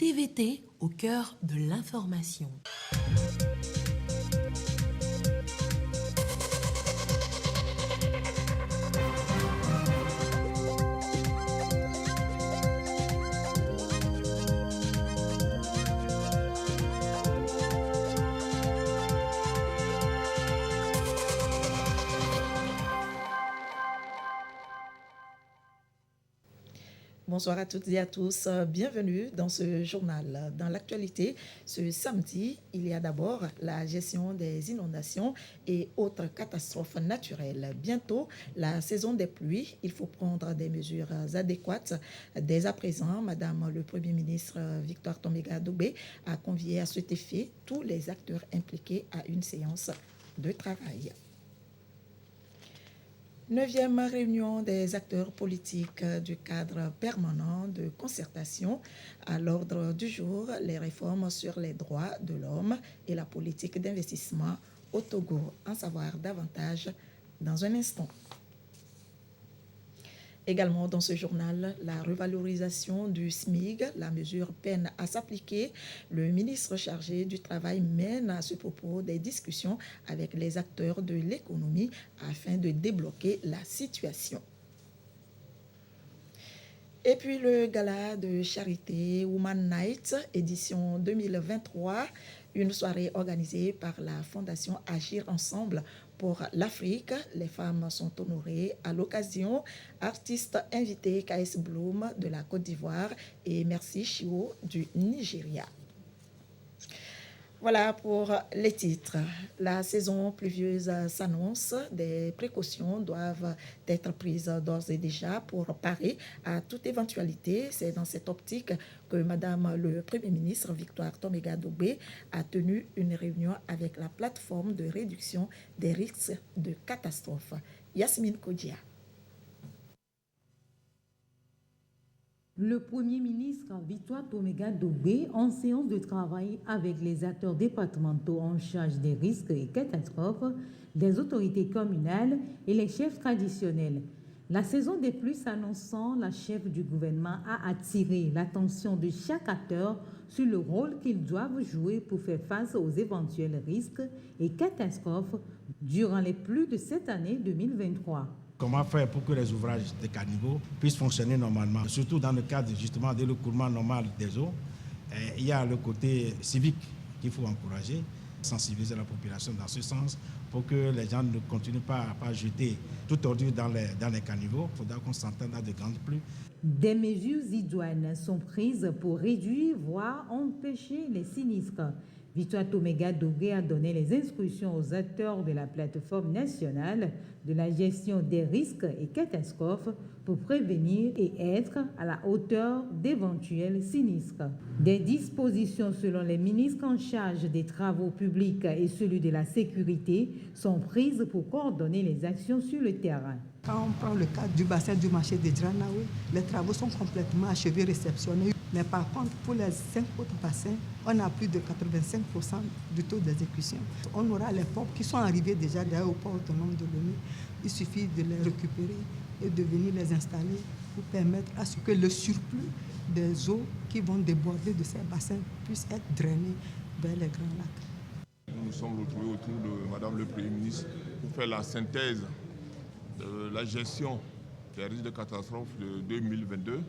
TVT au cœur de l'information. Bonsoir à toutes et à tous, bienvenue dans ce journal. Dans l'actualité, ce samedi, il y a d'abord la gestion des inondations et autres catastrophes naturelles. Bientôt, la saison des pluies, il faut prendre des mesures adéquates. Dès à présent, Madame le Premier ministre Victoire Toméga-Doubé a convié à cet effet tous les acteurs impliqués à une séance de travail. 9e réunion des acteurs politiques du cadre permanent de concertation. À l'ordre du jour, les réformes sur les droits de l'homme et la politique d'investissement au Togo. En savoir davantage dans un instant. Également dans ce journal, la revalorisation du SMIG, la mesure peine à s'appliquer. Le ministre chargé du Travail mène à ce propos des discussions avec les acteurs de l'économie afin de débloquer la situation. Et puis le gala de charité Woman Night, édition 2023, une soirée organisée par la Fondation Agir Ensemble pour l'Afrique. Les femmes sont honorées à l'occasion. Artistes invités KS Bloom de la Côte d'Ivoire et Merci Chio du Nigeria. Voilà pour les titres. La saison pluvieuse s'annonce. Des précautions doivent être prises d'ores et déjà pour parer à toute éventualité. C'est dans cette optique que Madame le Premier ministre Victoire Toméga-Doubé a tenu une réunion avec la plateforme de réduction des risques de catastrophe. Yasmine Kodia. Le Premier ministre Victoire Toméga-Doubé, en séance de travail avec les acteurs départementaux en charge des risques et catastrophes, les autorités communales et les chefs traditionnels. La saison des pluies s'annonçant, la chef du gouvernement a attiré l'attention de chaque acteur sur le rôle qu'ils doivent jouer pour faire face aux éventuels risques et catastrophes durant les pluies de cette année 2023. Comment faire pour que les ouvrages de caniveaux puissent fonctionner normalement, surtout dans le cadre justement de l'écoulement normal des eaux. Il y a le côté civique qu'il faut encourager, sensibiliser la population dans ce sens pour que les gens ne continuent pas à jeter toute ordure dans les caniveaux. Il faudra qu'on s'entende à de grandes pluies. Des mesures idoines sont prises pour réduire, voire empêcher les sinistres. Victoire Toméga-Doubé a donné les instructions aux acteurs de la plateforme nationale de la gestion des risques et catastrophes pour prévenir et être à la hauteur d'éventuels sinistres. Des dispositions selon les ministres en charge des travaux publics et celui de la sécurité sont prises pour coordonner les actions sur le terrain. Quand on prend le cas du bassin du marché de Djanaoui, les travaux sont complètement achevés, réceptionnés. Mais par contre, pour les 5 autres bassins, on a plus de 85% du taux d'exécution. On aura les pompes qui sont arrivées déjà au port autonome de Lomé. Il suffit de les récupérer et de venir les installer pour permettre à ce que le surplus des eaux qui vont déborder de ces bassins puisse être drainé vers les grands lacs. Nous nous sommes retrouvés autour de Madame le Premier ministre pour faire la synthèse de la gestion des risques de catastrophe de 2022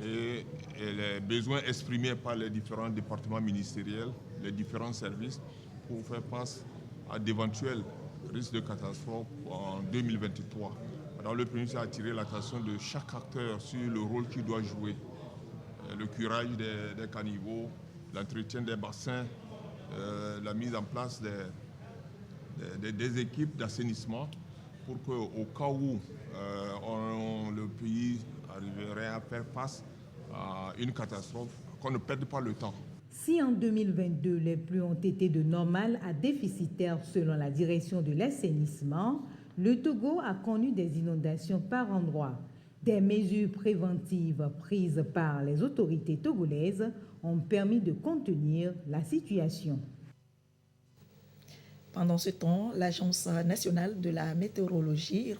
et les besoins exprimés par les différents départements ministériels, les différents services pour faire face à d'éventuels risques de catastrophe en 2023. Alors, le Premier ministre a attiré l'attention de chaque acteur sur le rôle qu'il doit jouer. Le curage des caniveaux, l'entretien des bassins, la mise en place des équipes d'assainissement pour qu'au cas où le pays arriverait à faire face à une catastrophe, qu'on ne perde pas le temps. Si en 2022, les pluies ont été de normal à déficitaires selon la direction de l'assainissement, le Togo a connu des inondations par endroits. Des mesures préventives prises par les autorités togolaises ont permis de contenir la situation. Pendant ce temps, l'Agence nationale de la météorologie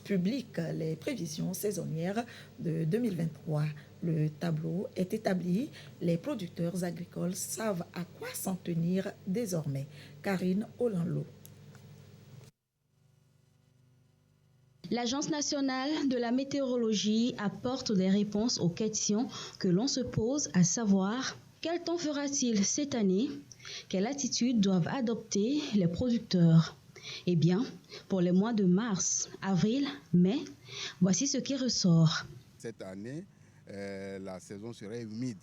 publie les prévisions saisonnières de 2023. Le tableau est établi. Les producteurs agricoles savent à quoi s'en tenir désormais. Karine Olanlo. L'Agence nationale de la météorologie apporte des réponses aux questions que l'on se pose, à savoir quel temps fera-t-il cette année? Quelle attitude doivent adopter les producteurs? Eh bien, pour les mois de mars, avril, mai, voici ce qui ressort. Cette année, la saison serait humide.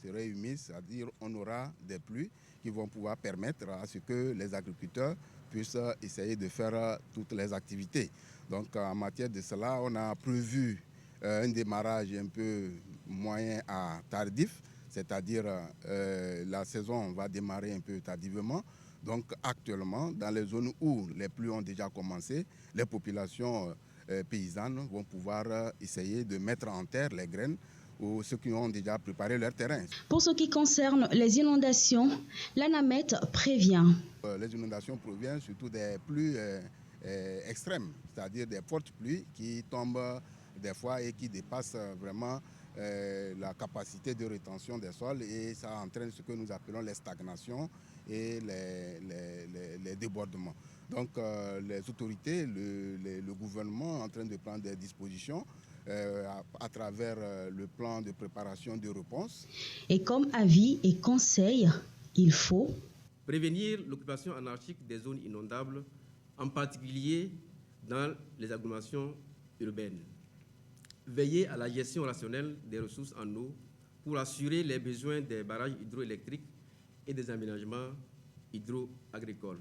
C'est-à-dire on aura des pluies qui vont pouvoir permettre à ce que les agriculteurs puissent essayer de faire toutes les activités. Donc en matière de cela, on a prévu un démarrage un peu moyen à tardif, c'est-à-dire la saison va démarrer un peu tardivement. Donc actuellement, dans les zones où les pluies ont déjà commencé, les populations paysannes vont pouvoir essayer de mettre en terre les graines ou ceux qui ont déjà préparé leur terrain. Pour ce qui concerne les inondations, l'ANAMET prévient. Les inondations proviennent surtout des pluies extrêmes, c'est-à-dire des fortes pluies qui tombent des fois et qui dépassent vraiment la capacité de rétention des sols, et ça entraîne ce que nous appelons les stagnations et les débordements. Donc les autorités, le gouvernement est en train de prendre des dispositions à travers le plan de préparation de réponse. Et comme avis et conseil, il faut prévenir l'occupation anarchique des zones inondables, en particulier dans les agglomérations urbaines. Veiller à la gestion rationnelle des ressources en eau pour assurer les besoins des barrages hydroélectriques et des aménagements hydro-agricoles.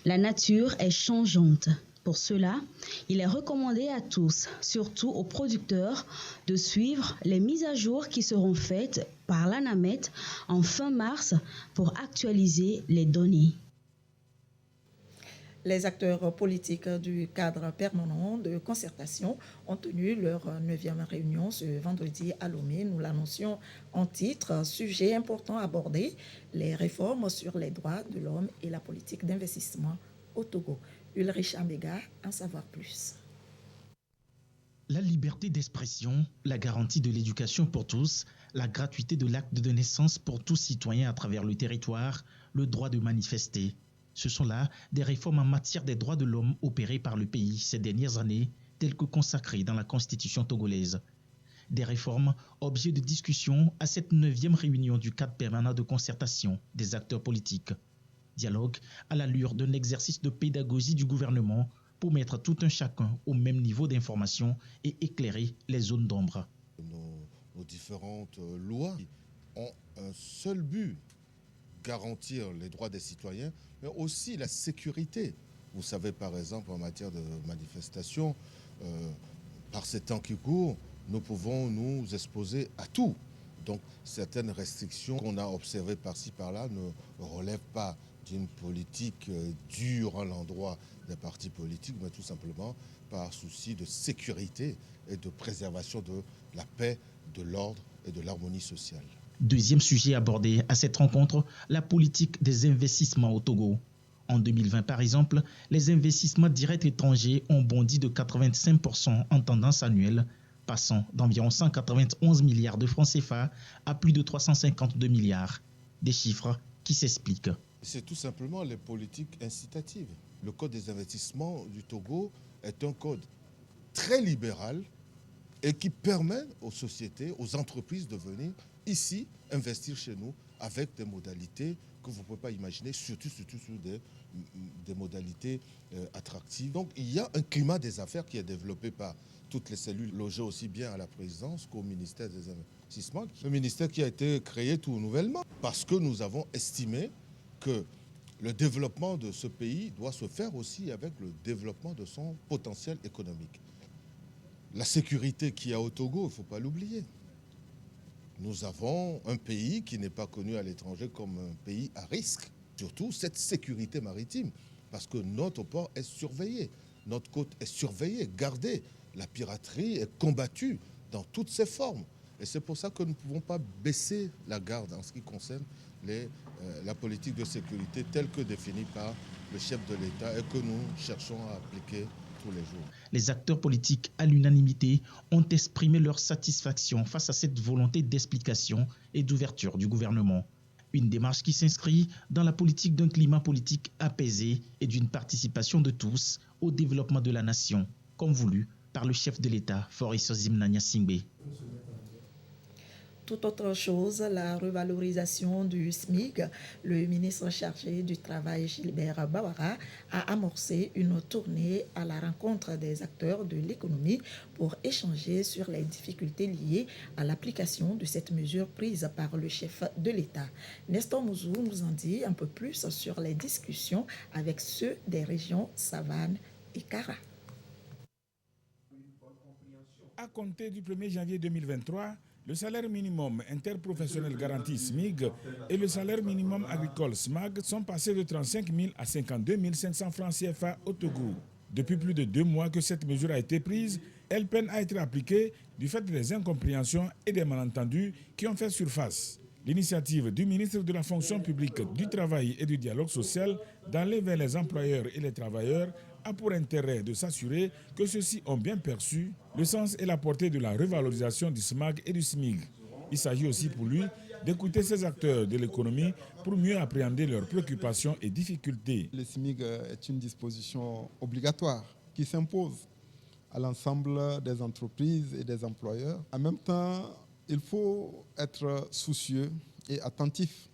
La nature est changeante. Pour cela, il est recommandé à tous, surtout aux producteurs, de suivre les mises à jour qui seront faites par l'ANAMET en fin mars pour actualiser les données. Les acteurs politiques du cadre permanent de concertation ont tenu leur 9e réunion ce vendredi à Lomé. Nous l'annoncions en titre, sujet important abordé, les réformes sur les droits de l'homme et la politique d'investissement au Togo. Ulrich Ambega, en savoir plus. La liberté d'expression, la garantie de l'éducation pour tous, la gratuité de l'acte de naissance pour tout citoyen à travers le territoire, le droit de manifester. Ce sont là des réformes en matière des droits de l'homme opérées par le pays ces dernières années, telles que consacrées dans la Constitution togolaise. Des réformes, objet de discussion à cette 9e réunion du cadre permanent de concertation des acteurs politiques. Dialogue à l'allure d'un exercice de pédagogie du gouvernement pour mettre tout un chacun au même niveau d'information et éclairer les zones d'ombre. Nos différentes lois ont un seul but, garantir les droits des citoyens, mais aussi la sécurité. Vous savez, par exemple, en matière de manifestation, par ces temps qui courent, nous pouvons nous exposer à tout. Donc, certaines restrictions qu'on a observées par-ci, par-là ne relèvent pas d'une politique dure à l'endroit des partis politiques, mais tout simplement par souci de sécurité et de préservation de la paix, de l'ordre et de l'harmonie sociale. Deuxième sujet abordé à cette rencontre, la politique des investissements au Togo. En 2020, par exemple, les investissements directs étrangers ont bondi de 85% en tendance annuelle, passant d'environ 191 milliards de francs CFA à plus de 352 milliards. Des chiffres qui s'expliquent. C'est tout simplement les politiques incitatives. Le code des investissements du Togo est un code très libéral et qui permet aux sociétés, aux entreprises de venir ici investir chez nous avec des modalités que vous ne pouvez pas imaginer, surtout sur des modalités attractives. Donc il y a un climat des affaires qui est développé par toutes les cellules logées aussi bien à la présidence qu'au ministère des Investissements. Le ministère qui a été créé tout nouvellement parce que nous avons estimé que le développement de ce pays doit se faire aussi avec le développement de son potentiel économique. La sécurité qu'il y a au Togo, il ne faut pas l'oublier. Nous avons un pays qui n'est pas connu à l'étranger comme un pays à risque. Surtout cette sécurité maritime, parce que notre port est surveillé, notre côte est surveillée, gardée. La piraterie est combattue dans toutes ses formes. Et c'est pour ça que nous ne pouvons pas baisser la garde en ce qui concerne la politique de sécurité telle que définie par le chef de l'État et que nous cherchons à appliquer tous les jours. Les acteurs politiques, à l'unanimité, ont exprimé leur satisfaction face à cette volonté d'explication et d'ouverture du gouvernement. Une démarche qui s'inscrit dans la politique d'un climat politique apaisé et d'une participation de tous au développement de la nation, comme voulu par le chef de l'État, Faurice Zimna Singbe. Tout autre chose, la revalorisation du SMIC. Le ministre chargé du Travail, Gilbert Bawara, a amorcé une tournée à la rencontre des acteurs de l'économie pour échanger sur les difficultés liées à l'application de cette mesure prise par le chef de l'État. Nestor Mouzou nous en dit un peu plus sur les discussions avec ceux des régions Savane et Kara. À compter du 1er janvier 2023, le salaire minimum interprofessionnel garanti SMIG et le salaire minimum agricole SMAG sont passés de 35 000 à 52 500 francs CFA au Togo. Depuis plus de 2 mois que cette mesure a été prise, elle peine à être appliquée du fait des incompréhensions et des malentendus qui ont fait surface. L'initiative du ministre de la Fonction publique, du Travail et du Dialogue social d'aller vers les employeurs et les travailleurs a pour intérêt de s'assurer que ceux-ci ont bien perçu le sens et la portée de la revalorisation du SMAG et du SMIG. Il s'agit aussi pour lui d'écouter ces acteurs de l'économie pour mieux appréhender leurs préoccupations et difficultés. Le SMIG est une disposition obligatoire qui s'impose à l'ensemble des entreprises et des employeurs. En même temps, il faut être soucieux et attentif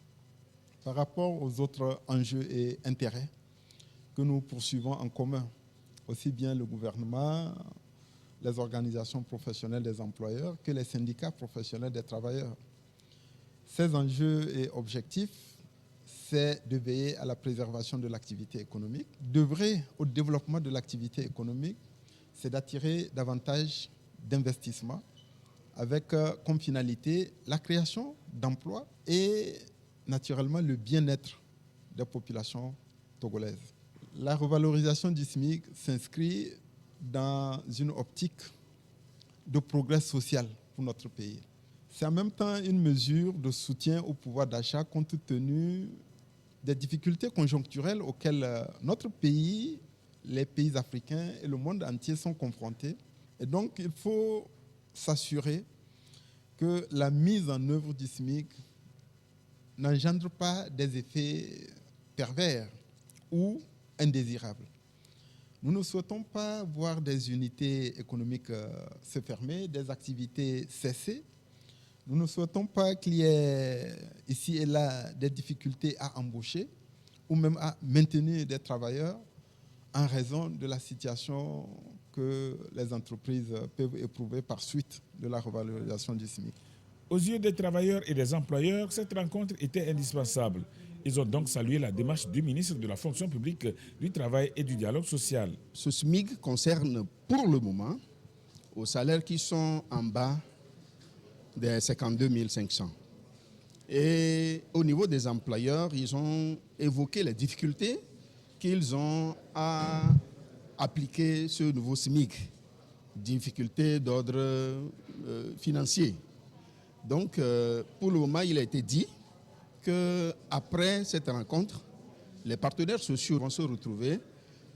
par rapport aux autres enjeux et intérêts que nous poursuivons en commun, aussi bien le gouvernement, les organisations professionnelles des employeurs que les syndicats professionnels des travailleurs. Ces enjeux et objectifs, c'est de veiller à la préservation de l'activité économique, d'œuvrer au développement de l'activité économique, c'est d'attirer davantage d'investissements avec comme finalité la création d'emplois et naturellement le bien-être des populations togolaises. La revalorisation du SMIC s'inscrit dans une optique de progrès social pour notre pays. C'est en même temps une mesure de soutien au pouvoir d'achat compte tenu des difficultés conjoncturelles auxquelles notre pays, les pays africains et le monde entier sont confrontés. Et donc, il faut s'assurer que la mise en œuvre du SMIC n'engendre pas des effets pervers ou indésirables. Nous ne souhaitons pas voir des unités économiques se fermer, des activités cesser. Nous ne souhaitons pas qu'il y ait ici et là des difficultés à embaucher ou même à maintenir des travailleurs en raison de la situation que les entreprises peuvent éprouver par suite de la revalorisation du SMIC. Aux yeux des travailleurs et des employeurs, cette rencontre était indispensable. Ils ont donc salué la démarche du ministre de la Fonction publique, du Travail et du Dialogue social. Ce SMIC concerne pour le moment aux salaires qui sont en bas des 52 500. Et au niveau des employeurs, ils ont évoqué les difficultés qu'ils ont à appliquer ce nouveau SMIC, difficultés d'ordre financier. Donc, pour le moment, il a été dit qu'après cette rencontre, les partenaires sociaux vont se retrouver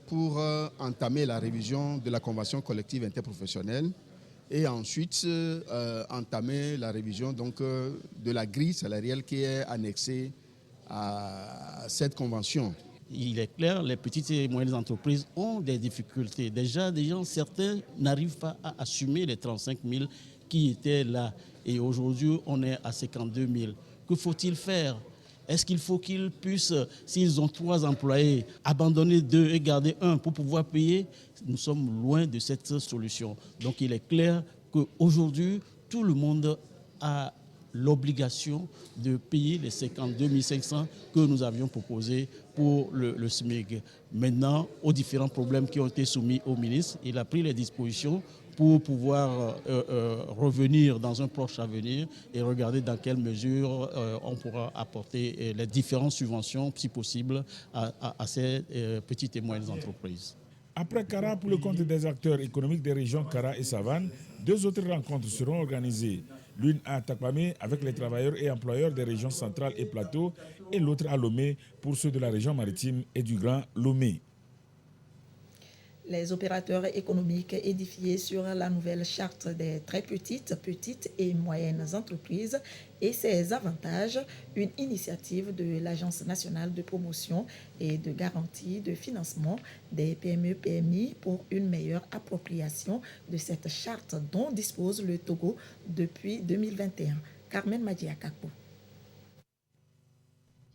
pour entamer la révision de la convention collective interprofessionnelle et ensuite entamer la révision donc, de la grille salariale qui est annexée à cette convention. Il est clair, les petites et moyennes entreprises ont des difficultés. Déjà, certains n'arrivent pas à assumer les 35 000 qui étaient là. Et aujourd'hui, on est à 52 000. Que faut-il faire? Est-ce qu'il faut qu'ils puissent, s'ils ont 3 employés, abandonner 2 et garder 1 pour pouvoir payer? Nous sommes loin de cette solution. Donc il est clair qu'aujourd'hui, tout le monde a l'obligation de payer les 52 500 que nous avions proposés pour le SMIC. Maintenant, aux différents problèmes qui ont été soumis au ministre, il a pris les dispositions pour pouvoir revenir dans un proche avenir et regarder dans quelle mesure on pourra apporter les différentes subventions, si possible, à ces petites et moyennes entreprises. Après Kara, pour le compte des acteurs économiques des régions Kara et Savane, 2 autres rencontres seront organisées. L'une à Tapamé avec les travailleurs et employeurs des régions centrales et plateaux et l'autre à Lomé pour ceux de la région maritime et du Grand Lomé. Les opérateurs économiques édifiés sur la nouvelle charte des très petites et moyennes entreprises et ses avantages, une initiative de l'Agence nationale de promotion et de garantie de financement des PME-PMI pour une meilleure appropriation de cette charte dont dispose le Togo depuis 2021. Carmen Madiakapo.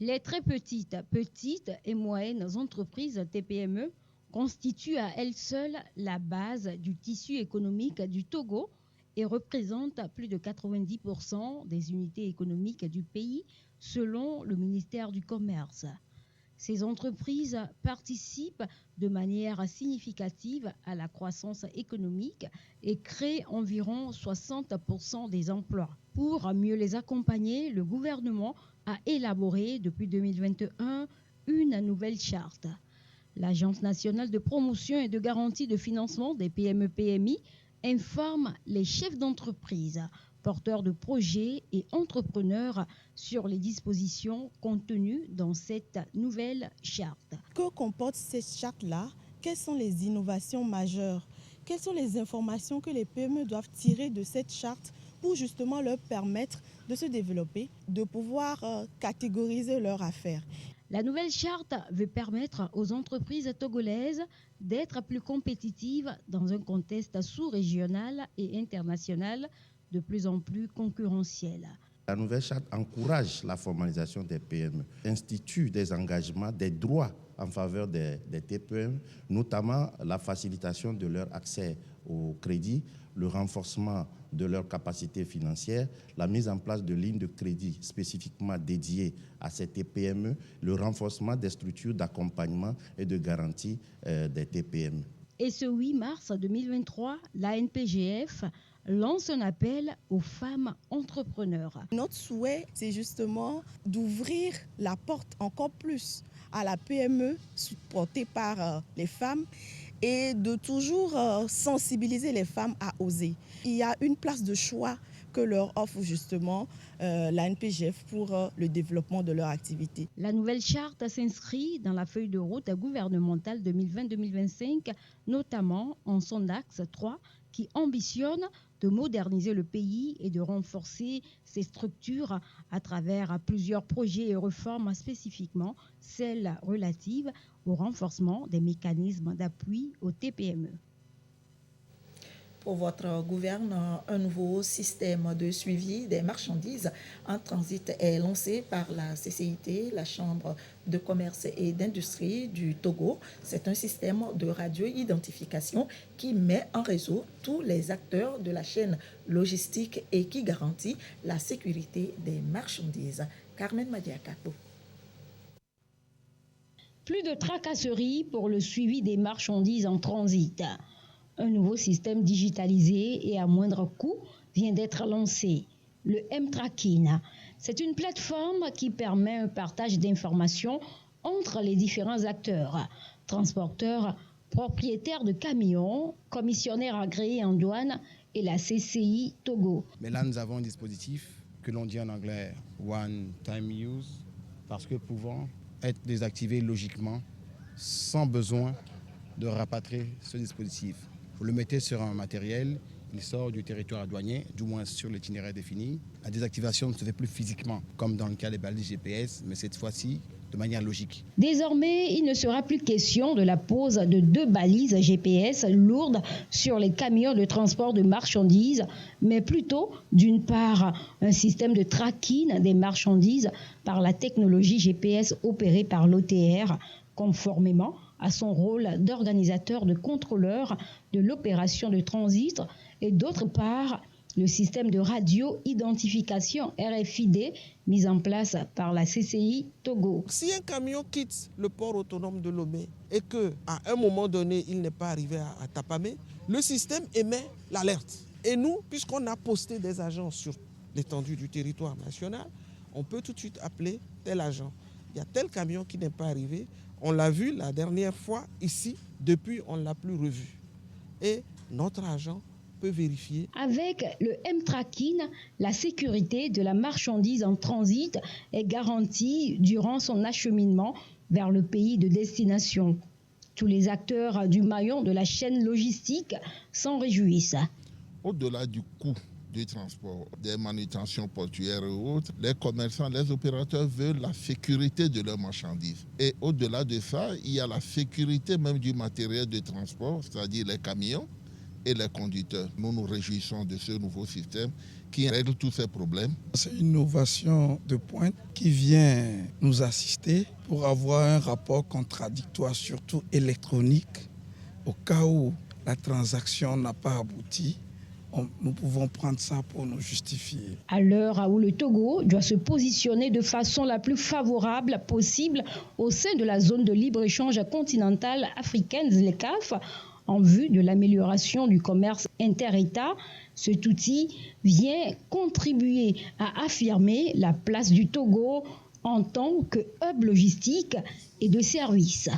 Les très petites et moyennes entreprises TPME constitue à elle seule la base du tissu économique du Togo et représente plus de 90% des unités économiques du pays, selon le ministère du Commerce. Ces entreprises participent de manière significative à la croissance économique et créent environ 60% des emplois. Pour mieux les accompagner, le gouvernement a élaboré depuis 2021 une nouvelle charte. L'Agence nationale de promotion et de garantie de financement des PME-PMI informe les chefs d'entreprise, porteurs de projets et entrepreneurs sur les dispositions contenues dans cette nouvelle charte. Que comporte cette charte-là? Quelles sont les innovations majeures? Quelles sont les informations que les PME doivent tirer de cette charte pour justement leur permettre de se développer, de pouvoir catégoriser leurs affaires? La nouvelle charte veut permettre aux entreprises togolaises d'être plus compétitives dans un contexte sous-régional et international de plus en plus concurrentiel. La nouvelle charte encourage la formalisation des PME, institue des engagements, des droits en faveur des TPM, notamment la facilitation de leur accès au crédit, le renforcement de leurs capacités financières, la mise en place de lignes de crédit spécifiquement dédiées à ces TPME, le renforcement des structures d'accompagnement et de garantie des TPME. Et ce 8 mars 2023, l'ANPGF lance un appel aux femmes entrepreneurs. Notre souhait, c'est justement d'ouvrir la porte encore plus à la PME supportée par les femmes et de toujours sensibiliser les femmes à oser. Il y a une place de choix que leur offre justement l'ANPGF pour le développement de leur activité. La nouvelle charte s'inscrit dans la feuille de route gouvernementale 2020-2025, notamment en son axe 3, qui ambitionne de moderniser le pays et de renforcer ses structures à travers plusieurs projets et réformes, spécifiquement celles relatives au renforcement des mécanismes d'appui aux TPME. Pour votre gouverne, un nouveau système de suivi des marchandises en transit est lancé par la CCIT, la Chambre de commerce et d'industrie du Togo. C'est un système de radio-identification qui met en réseau tous les acteurs de la chaîne logistique et qui garantit la sécurité des marchandises. Carmen Madiakapo. Plus de tracasseries pour le suivi des marchandises en transit. Un nouveau système digitalisé et à moindre coût vient d'être lancé, le M-Tracking. C'est une plateforme qui permet un partage d'informations entre les différents acteurs, transporteurs, propriétaires de camions, commissionnaires agréés en douane et la CCI Togo. Mais là, nous avons un dispositif que l'on dit en anglais One Time Use, parce que pouvant être désactivé logiquement sans besoin de rapatrier ce dispositif. Vous le mettez sur un matériel, il sort du territoire douanier, du moins sur l'itinéraire défini. La désactivation ne se fait plus physiquement, comme dans le cas des balises GPS, mais cette fois-ci de manière logique. Désormais, il ne sera plus question de la pose de 2 balises GPS lourdes sur les camions de transport de marchandises, mais plutôt, d'une part, un système de tracking des marchandises par la technologie GPS opérée par l'OTR, conformément à son rôle d'organisateur de contrôleur de l'opération de transit, et d'autre part, le système de radio-identification RFID mis en place par la CCI Togo. Si un camion quitte le port autonome de Lomé et qu'à un moment donné, il n'est pas arrivé à Tapamé, le système émet l'alerte. Et nous, puisqu'on a posté des agents sur l'étendue du territoire national, on peut tout de suite appeler tel agent. Il y a tel camion qui n'est pas arrivé. On l'a vu la dernière fois ici, depuis on ne l'a plus revu. Et notre agent peut vérifier. Avec le M-Tracking, la sécurité de la marchandise en transit est garantie durant son acheminement vers le pays de destination. Tous les acteurs du maillon de la chaîne logistique s'en réjouissent. Au-delà du coût du transport, des manutentions portuaires et autres, les commerçants, les opérateurs veulent la sécurité de leurs marchandises. Et au-delà de ça, il y a la sécurité même du matériel de transport, c'est-à-dire les camions et les conducteurs. Nous nous réjouissons de ce nouveau système qui règle tous ces problèmes. C'est une innovation de pointe qui vient nous assister pour avoir un rapport contradictoire, surtout électronique, au cas où la transaction n'a pas abouti. Nous pouvons prendre ça pour nous justifier. À l'heure où le Togo doit se positionner de façon la plus favorable possible au sein de la zone de libre-échange continentale africaine, les CAF, en vue de l'amélioration du commerce inter-État, cet outil vient contribuer à affirmer la place du Togo en tant que hub logistique et de services.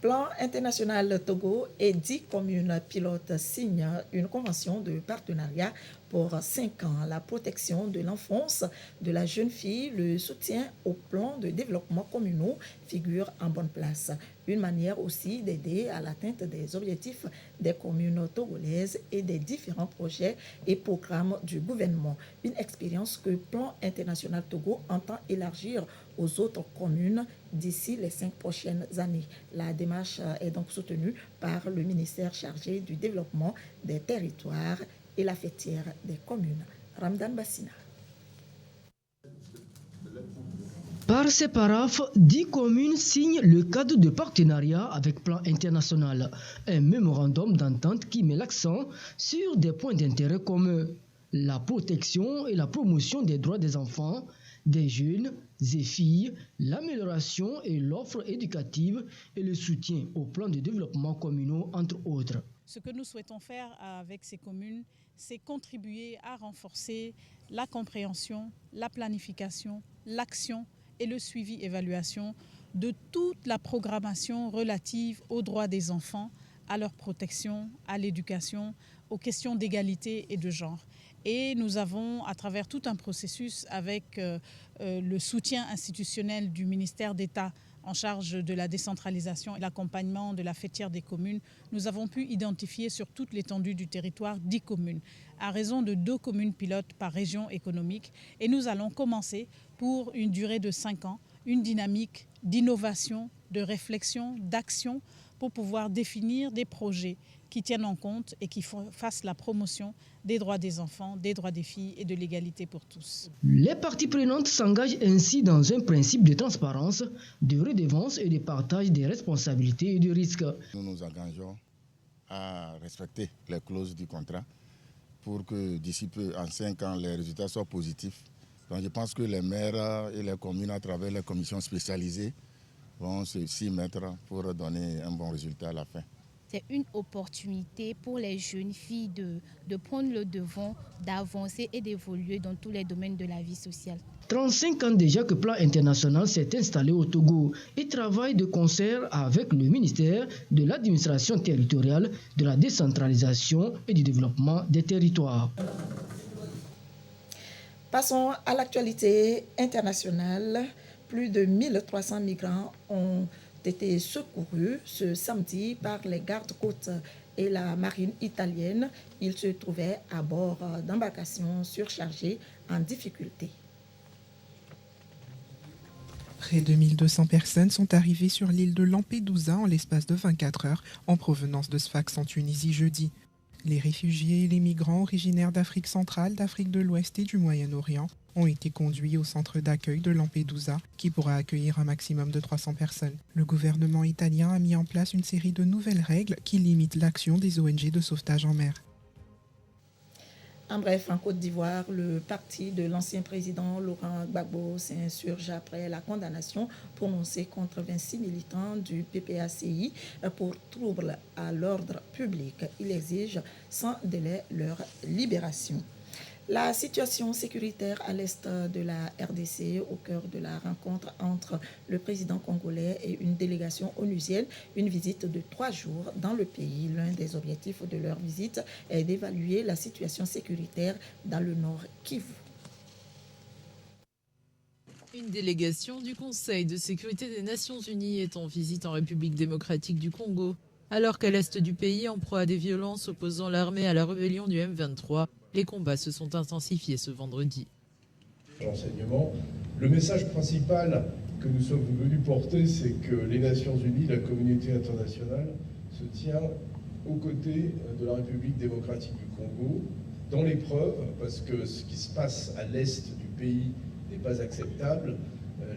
Plan international Togo et 10 communes pilotes signent une convention de partenariat pour 5 ans. La protection de l'enfance de la jeune fille, le soutien au plan de développement communaux figurent en bonne place. Une manière aussi d'aider à l'atteinte des objectifs des communes togolaises et des différents projets et programmes du gouvernement. Une expérience que Plan international Togo entend élargir aux autres communes d'ici les 5 prochaines années. La démarche est donc soutenue par le ministère chargé du développement des territoires et la fêtière des communes. Ramdan Bassina. Par ces paraphes, 10 communes signent le cadre de partenariat avec Plan international, un mémorandum d'entente qui met l'accent sur des points d'intérêt communs, la protection et la promotion des droits des enfants, des jeunes et filles, l'amélioration et l'offre éducative et le soutien aux plans de développement communaux, entre autres. Ce que nous souhaitons faire avec ces communes, c'est contribuer à renforcer la compréhension, la planification, l'action et le suivi-évaluation de toute la programmation relative aux droits des enfants, à leur protection, à l'éducation, aux questions d'égalité et de genre. Et nous avons, à travers tout un processus avec le soutien institutionnel du ministère d'État en charge de la décentralisation et l'accompagnement de la fêtière des communes, nous avons pu identifier sur toute l'étendue du territoire 10 communes, à raison de 2 communes pilotes par région économique. Et nous allons commencer pour une durée de 5 ans, une dynamique d'innovation, de réflexion, d'action pour pouvoir définir des projets qui tiennent en compte et qui fassent la promotion des droits des enfants, des droits des filles et de l'égalité pour tous. Les parties prenantes s'engagent ainsi dans un principe de transparence, de redevance et de partage des responsabilités et des risques. Nous nous engageons à respecter les clauses du contrat pour que d'ici peu, en 5 ans, les résultats soient positifs. Donc je pense que les maires et les communes, à travers les commissions spécialisées, vont s'y mettre pour donner un bon résultat à la fin. C'est une opportunité pour les jeunes filles de prendre le devant, d'avancer et d'évoluer dans tous les domaines de la vie sociale. 35 ans déjà que Plan international s'est installé au Togo et travaille de concert avec le ministère de l'administration territoriale, de la décentralisation et du développement des territoires. Passons à l'actualité internationale. Plus de 1300 migrants ont été secourus ce samedi par les gardes-côtes et la marine italienne. Ils se trouvaient à bord d'embarcations surchargées en difficulté. Près de 1200 personnes sont arrivées sur l'île de Lampedusa en l'espace de 24 heures en provenance de Sfax en Tunisie jeudi. Les réfugiés et les migrants originaires d'Afrique centrale, d'Afrique de l'Ouest et du Moyen-Orient ont été conduits au centre d'accueil de Lampedusa, qui pourra accueillir un maximum de 300 personnes. Le gouvernement italien a mis en place une série de nouvelles règles qui limitent l'action des ONG de sauvetage en mer. En bref, en Côte d'Ivoire, le parti de l'ancien président Laurent Gbagbo s'insurge après la condamnation prononcée contre 26 militants du PPACI pour trouble à l'ordre public. Il exige sans délai leur libération. La situation sécuritaire à l'est de la RDC, au cœur de la rencontre entre le président congolais et une délégation onusienne, une visite de 3 jours dans le pays. L'un des objectifs de leur visite est d'évaluer la situation sécuritaire dans le nord Kivu. Une délégation du Conseil de sécurité des Nations Unies est en visite en République démocratique du Congo. Alors qu'à l'est du pays, en proie à des violences opposant l'armée à la rébellion du M23, les combats se sont intensifiés ce vendredi. Renseignement. Le message principal que nous sommes venus porter, c'est que les Nations Unies, la communauté internationale, se tient aux côtés de la République démocratique du Congo, dans l'épreuve, parce que ce qui se passe à l'est du pays n'est pas acceptable.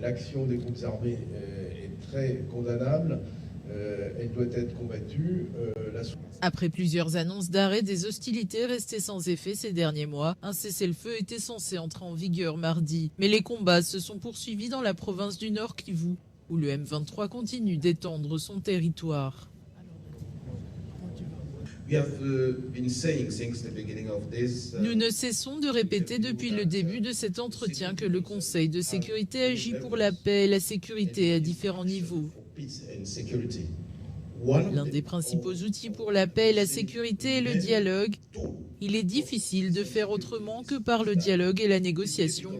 L'action des groupes armés est très condamnable. Elle doit être combattue. Après plusieurs annonces d'arrêt des hostilités restées sans effet ces derniers mois, un cessez-le-feu était censé entrer en vigueur mardi. Mais les combats se sont poursuivis dans la province du Nord Kivu, où le M23 continue d'étendre son territoire. Nous ne cessons de répéter depuis le début de cet entretien que le Conseil de sécurité agit pour la paix et la sécurité à différents niveaux. L'un des principaux outils pour la paix et la sécurité est le dialogue. Il est difficile de faire autrement que par le dialogue et la négociation.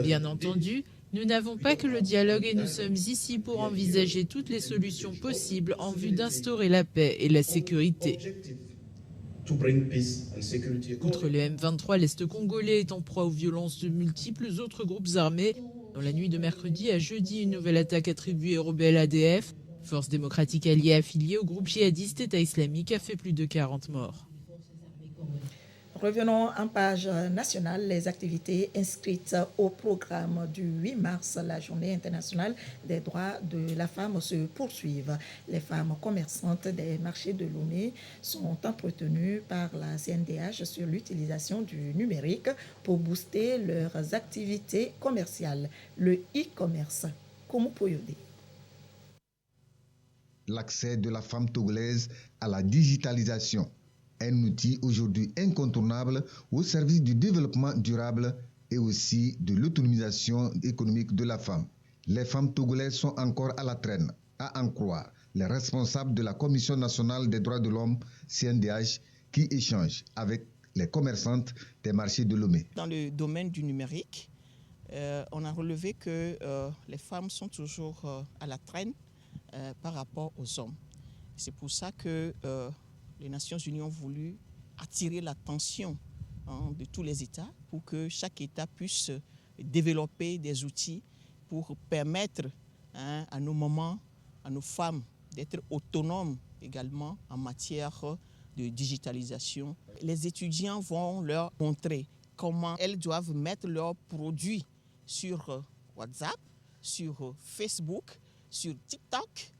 Bien entendu, nous n'avons pas que le dialogue et nous sommes ici pour envisager toutes les solutions possibles en vue d'instaurer la paix et la sécurité. Outre le M23, l'Est congolais est en proie aux violences de multiples autres groupes armés. Dans la nuit de mercredi à jeudi, une nouvelle attaque attribuée aux rebelles ADF, force démocratique alliée affiliée au groupe djihadiste État islamique, a fait plus de 40 morts. Revenons en page nationale, les activités inscrites au programme du 8 mars, la journée internationale des droits de la femme, se poursuivent. Les femmes commerçantes des marchés de Lomé sont entretenues par la CNDH sur l'utilisation du numérique pour booster leurs activités commerciales. Le e-commerce, Koumou Poyodé. L'accès de la femme togolaise à la digitalisation. Un outil aujourd'hui incontournable au service du développement durable et aussi de l'autonomisation économique de la femme. Les femmes togolaises sont encore à la traîne, à en croire les responsables de la Commission nationale des droits de l'homme, CNDH, qui échangent avec les commerçantes des marchés de Lomé. Dans le domaine du numérique, on a relevé que les femmes sont toujours à la traîne par rapport aux hommes. C'est pour ça que les Nations Unies ont voulu attirer l'attention de tous les États pour que chaque État puisse développer des outils pour permettre à nos mamans, à nos femmes d'être autonomes également en matière de digitalisation. Les étudiants vont leur montrer comment elles doivent mettre leurs produits sur WhatsApp, sur Facebook, sur TikTok,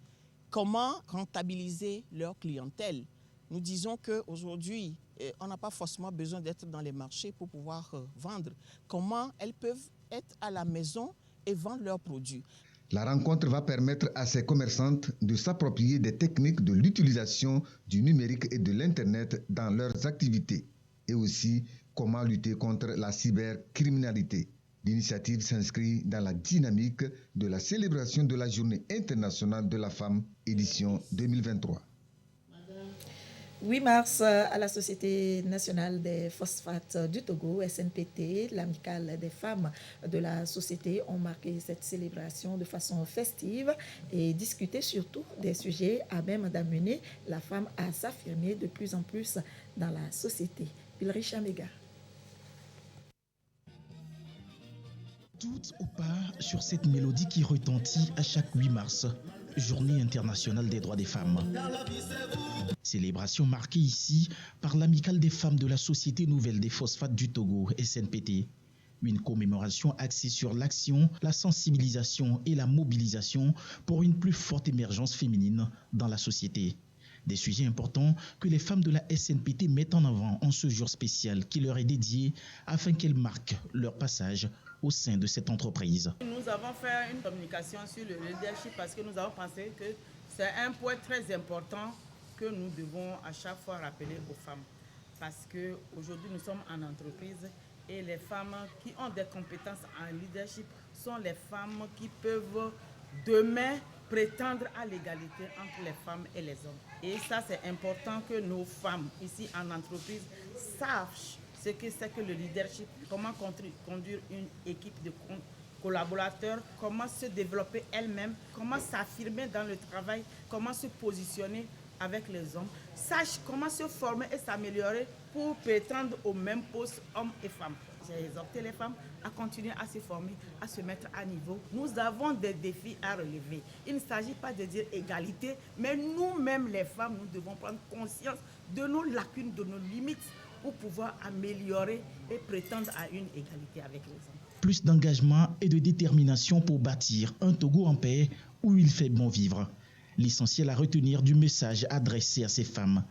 comment rentabiliser leur clientèle. Nous disons qu'aujourd'hui, on n'a pas forcément besoin d'être dans les marchés pour pouvoir vendre. Comment elles peuvent être à la maison et vendre leurs produits. La rencontre va permettre à ces commerçantes de s'approprier des techniques de l'utilisation du numérique et de l'Internet dans leurs activités et aussi comment lutter contre la cybercriminalité. L'initiative s'inscrit dans la dynamique de la célébration de la Journée internationale de la femme, édition 2023. 8 mars, à la Société nationale des phosphates du Togo, SNPT, l'amicale des femmes de la société ont marqué cette célébration de façon festive et discuté surtout des sujets à même d'amener la femme à s'affirmer de plus en plus dans la société. Ulrich Amega. Tout au pas sur cette mélodie qui retentit à chaque 8 mars, Journée internationale des droits des femmes. Célébration marquée ici par l'amicale des femmes de la Société nouvelle des phosphates du Togo, SNPT. Une commémoration axée sur l'action, la sensibilisation et la mobilisation pour une plus forte émergence féminine dans la société. Des sujets importants que les femmes de la SNPT mettent en avant en ce jour spécial qui leur est dédié afin qu'elles marquent leur passage au sein de cette entreprise. Nous avons fait une communication sur le leadership parce que nous avons pensé que c'est un point très important que nous devons à chaque fois rappeler aux femmes. Parce qu'aujourd'hui, nous sommes en entreprise et les femmes qui ont des compétences en leadership sont les femmes qui peuvent demain prétendre à l'égalité entre les femmes et les hommes. Et ça, c'est important que nos femmes ici en entreprise sachent ce que c'est que le leadership, comment conduire une équipe de collaborateurs, comment se développer elles-mêmes, comment s'affirmer dans le travail, comment se positionner avec les hommes, sachent comment se former et s'améliorer pour prétendre aux mêmes postes hommes et femmes. J'ai exhorté les femmes à continuer à se former, à se mettre à niveau. Nous avons des défis à relever. Il ne s'agit pas de dire égalité, mais nous-mêmes les femmes, nous devons prendre conscience de nos lacunes, de nos limites pour pouvoir améliorer et prétendre à une égalité avec les hommes. Plus d'engagement et de détermination pour bâtir un Togo en paix où il fait bon vivre. L'essentiel à retenir du message adressé à ces femmes.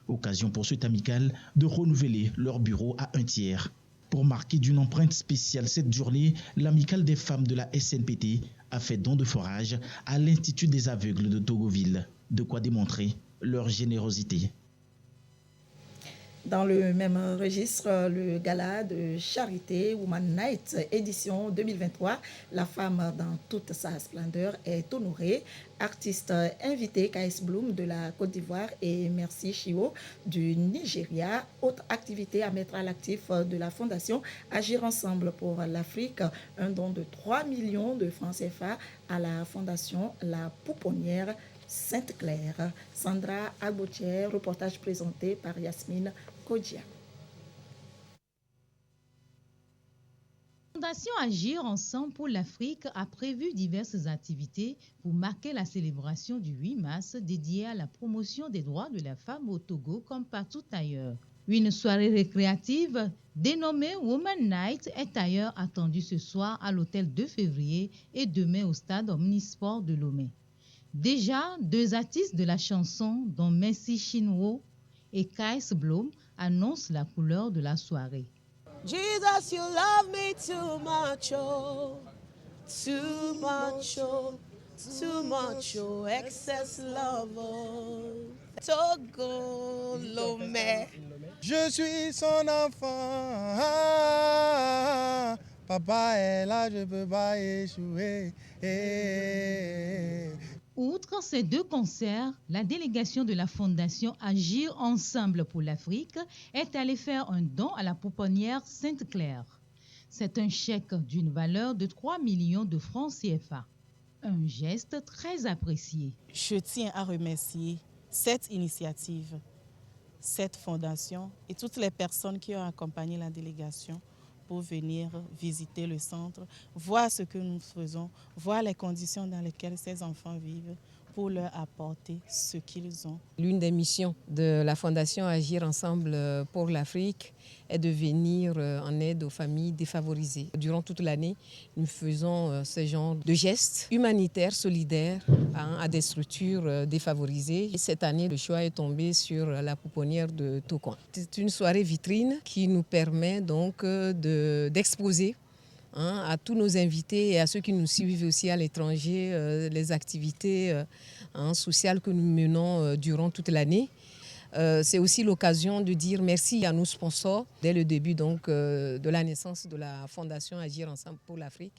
Occasion pour cet amical de renouveler leur bureau à 1/3. Pour marquer d'une empreinte spéciale cette journée, l'amicale des femmes de la SNPT a fait don de forage à l'Institut des aveugles de Togoville. De quoi démontrer leur générosité. Dans le même registre, le gala de charité Woman Night édition 2023, la femme dans toute sa splendeur est honorée. Artistes invités, K.S. Bloom de la Côte d'Ivoire et Merci Chio du Nigeria. Autre activité à mettre à l'actif de la Fondation Agir Ensemble pour l'Afrique, un don de 3 millions de francs CFA à la Fondation La Pouponnière Sainte-Claire. Sandra Agbotier, reportage présenté par Yasmine Kodja. La Fondation Agir Ensemble pour l'Afrique a prévu diverses activités pour marquer la célébration du 8 mars dédiée à la promotion des droits de la femme au Togo comme partout ailleurs. Une soirée récréative dénommée Woman Night est ailleurs attendue ce soir à l'hôtel 2 février et demain au stade Omnisport de Lomé. Déjà, 2 artistes de la chanson, dont Merci Chinwo et K.S. Bloom, annoncent la couleur de la soirée. Jesus, you love me too much, oh, too much, oh, too much, oh, excess love, oh. Togo, Lomé. Je suis son enfant, ah, papa est là, je peux pas échouer. Outre ces 2 concerts, la délégation de la Fondation Agir Ensemble pour l'Afrique est allée faire un don à la pouponnière Sainte-Claire. C'est un chèque d'une valeur de 3 millions de francs CFA. Un geste très apprécié. Je tiens à remercier cette initiative, cette fondation et toutes les personnes qui ont accompagné la délégation pour venir visiter le centre, voir ce que nous faisons, voir les conditions dans lesquelles ces enfants vivent pour leur apporter ce qu'ils ont. L'une des missions de la Fondation Agir Ensemble pour l'Afrique est de venir en aide aux familles défavorisées. Durant toute l'année, nous faisons ce genre de gestes humanitaires, solidaires à des structures défavorisées. Et cette année, le choix est tombé sur la pouponnière de Togo. C'est une soirée vitrine qui nous permet donc d'exposer à tous nos invités et à ceux qui nous suivent aussi à l'étranger, les activités sociales que nous menons durant toute l'année. C'est aussi l'occasion de dire merci à nos sponsors dès le début donc, de la naissance de la Fondation Agir Ensemble pour l'Afrique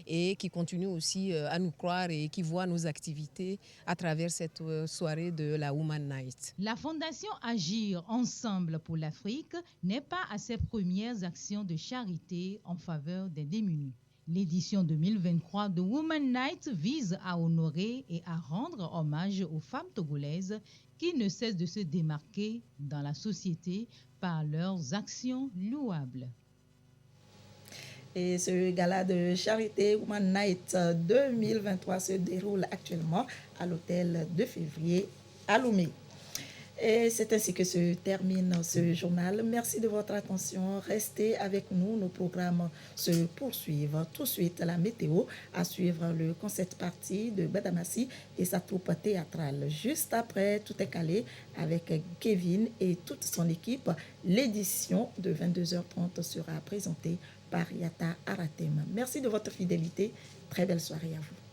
et qui continuent aussi à nous croire et qui voient nos activités à travers cette soirée de la Woman Night. La Fondation Agir Ensemble pour l'Afrique n'est pas à ses premières actions de charité en faveur des démunis. L'édition 2023 de Woman Night vise à honorer et à rendre hommage aux femmes togolaises qui ne cessent de se démarquer dans la société par leurs actions louables. Et ce gala de charité Woman Night 2023 se déroule actuellement à l'hôtel 2 février à Lomé. Et c'est ainsi que se termine ce journal. Merci de votre attention. Restez avec nous. Nos programmes se poursuivent. Tout de suite, la météo, à suivre le concert party de Badamassi et sa troupe théâtrale. Juste après, tout est calé avec Kevin et toute son équipe. L'édition de 22h30 sera présentée par Yata Aratem. Merci de votre fidélité. Très belle soirée à vous.